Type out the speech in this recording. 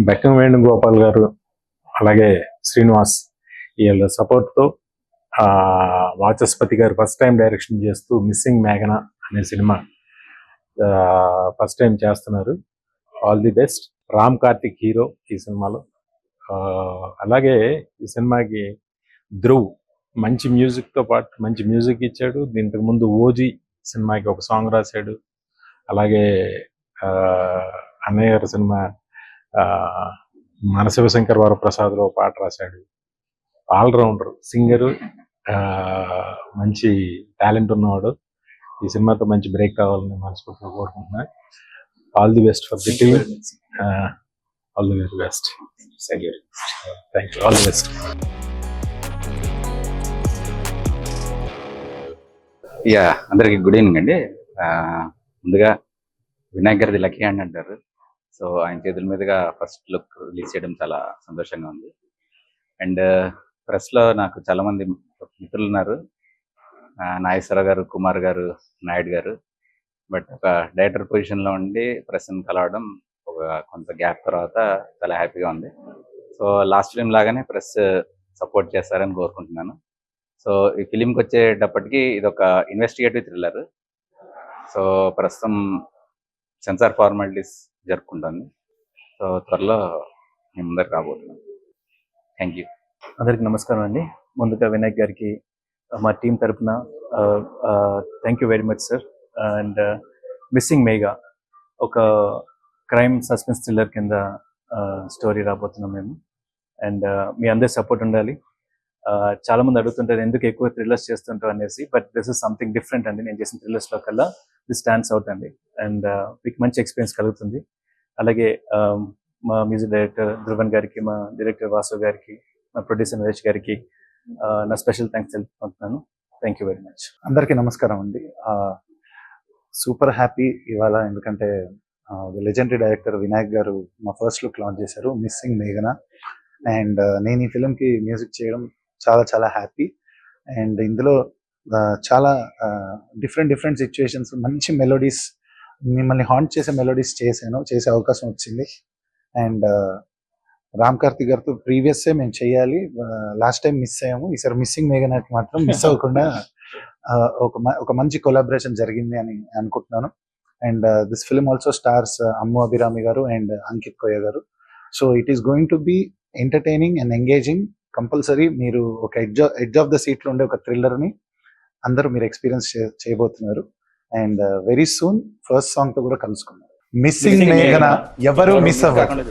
బెక్కం వేణుగోపాల్ గారు అలాగే శ్రీనివాస్ వీళ్ళ సపోర్ట్తో వాచస్పతి గారు ఫస్ట్ టైం డైరెక్షన్ చేస్తూ మిస్సింగ్ మేఘన అనే సినిమా ఫస్ట్ టైం చేస్తున్నారు. All the best. Ram Karthik hero ఈ సినిమాలో. అలాగే ఈ సినిమాకి ధ్రువ్ మంచి మ్యూజిక్తో పాటు మంచి మ్యూజిక్ ఇచ్చాడు. దీంతకు ముందు ఓజీ సినిమాకి ఒక సాంగ్ రాశాడు. అలాగే అన్నయ్య గారి సినిమా మన శివశంకర్ వరప్రసాద్లో పాట రాశాడు. ఆల్రౌండర్, సింగరు, మంచి టాలెంట్ ఉన్నవాడు. ఈ సినిమాతో మంచి బ్రేక్ కావాలని మనస్ఫూర్తిగా కోరుకుంటున్నా. All the best for the team. All the very best. Thank you. All the best. అందరికి గుడ్ ఈవినింగ్ అండి. ముందుగా వినాయక్ గారిది లక్కీ హ్యాండ్ అంటారు. సో ఆయన చేతుల మీదుగా ఫస్ట్ లుక్ రిలీజ్ చేయడం చాలా సంతోషంగా ఉంది. అండ్ ప్రెస్లో నాకు చాలా మంది మిత్రులు ఉన్నారు, నాగేశ్వరరావు గారు, కుమార్ గారు, నాయుడు గారు. బట్ ఒక డైరెక్టర్ పొజిషన్లో ఉండి ప్రెస్ని కలవడం ఒక కొంత గ్యాప్ తర్వాత చాలా హ్యాపీగా ఉంది. సో లాస్ట్ ఫిలిం లాగానే ప్రెస్ సపోర్ట్ చేస్తారని కోరుకుంటున్నాను. సో ఈ ఫిలింకి వచ్చేటప్పటికి ఇది ఒక ఇన్వెస్టిగేటివ్ థ్రిల్లర్. సో ప్రస్తుతం సెన్సార్ ఫార్మాలిటీస్ జరుపుకుంటుంది. సో త్వరలో మేము ముందరికి రాబోతున్నాం. Thank you. అందరికి నమస్కారం అండి. ముందుగా వినాయక్ గారికి మా టీం తరఫున thank you very much sir. And missing Megha ఒక క్రైమ్ సస్పెన్స్ థ్రిల్లర్ కింద స్టోరీ రాబోతున్నాం మేము. అండ్ మీ అందరి సపోర్ట్ ఉండాలి. చాలా మంది అడుగుతుంటారు ఎందుకు ఎక్కువ థ్రిల్లర్స్ చేస్తుంటారు అనేసి. But this is something different అండి. నేను చేసిన థ్రిల్లర్స్లో కల్లా దిస్ స్టాండ్స్ అవుట్ అండి. అండ్ మీకు మంచి ఎక్స్పీరియన్స్ కలుగుతుంది. అలాగే మా మ్యూజిక్ డైరెక్టర్ ధ్రువన్ గారికి, మా డైరెక్టర్ వాసు గారికి, మా ప్రొడ్యూసర్ నరేష్ గారికి నా స్పెషల్ థ్యాంక్స్ తెలుపుకుంటున్నాను. Thank you very much. అందరికీ నమస్కారం అండి. సూపర్ హ్యాపీ ఇవాళ, ఎందుకంటే లెజెండరీ డైరెక్టర్ వినాయక్ గారు మా ఫస్ట్ లుక్ లాంచ్ చేశారు, మిస్సింగ్ మేఘన. అండ్ నేను ఈ ఫిలింకి మ్యూజిక్ చేయడం చాలా చాలా హ్యాపీ. అండ్ ఇందులో చాలా డిఫరెంట్ సిచ్యువేషన్స్, మంచి మెలోడీస్, మిమ్మల్ని హాంట్ చేసే మెలోడీస్ చేసే అవకాశం వచ్చింది. అండ్ రామ్ కార్తిక్ గారితో ప్రీవియస్సే మేము చేయాలి, లాస్ట్ టైం మిస్ అయ్యాము. ఈసారి మిస్సింగ్ మేఘనాకి మాత్రం మిస్ అవ్వకుండా ఒక మంచి కొలాబరేషన్ జరిగింది అని అనుకుంటున్నాను. And this film also stars Ammu Abhirami గారు అండ్ అంకిత్ కోయ గారు. So it is going to be entertaining and engaging. Compulsory మీరు ఒక ఎడ్జ్ ఆఫ్ ద సీట్లో ఉండే ఒక థ్రిల్లర్ని అందరూ మీరు ఎక్స్పీరియన్స్ చేయబోతున్నారు. అండ్ వెరీ సూన్ ఫస్ట్ సాంగ్తో కూడా కలుసుకున్నారు. మిస్సింగ్ మేఘన ఎవరు మిస్ అవ్వరు.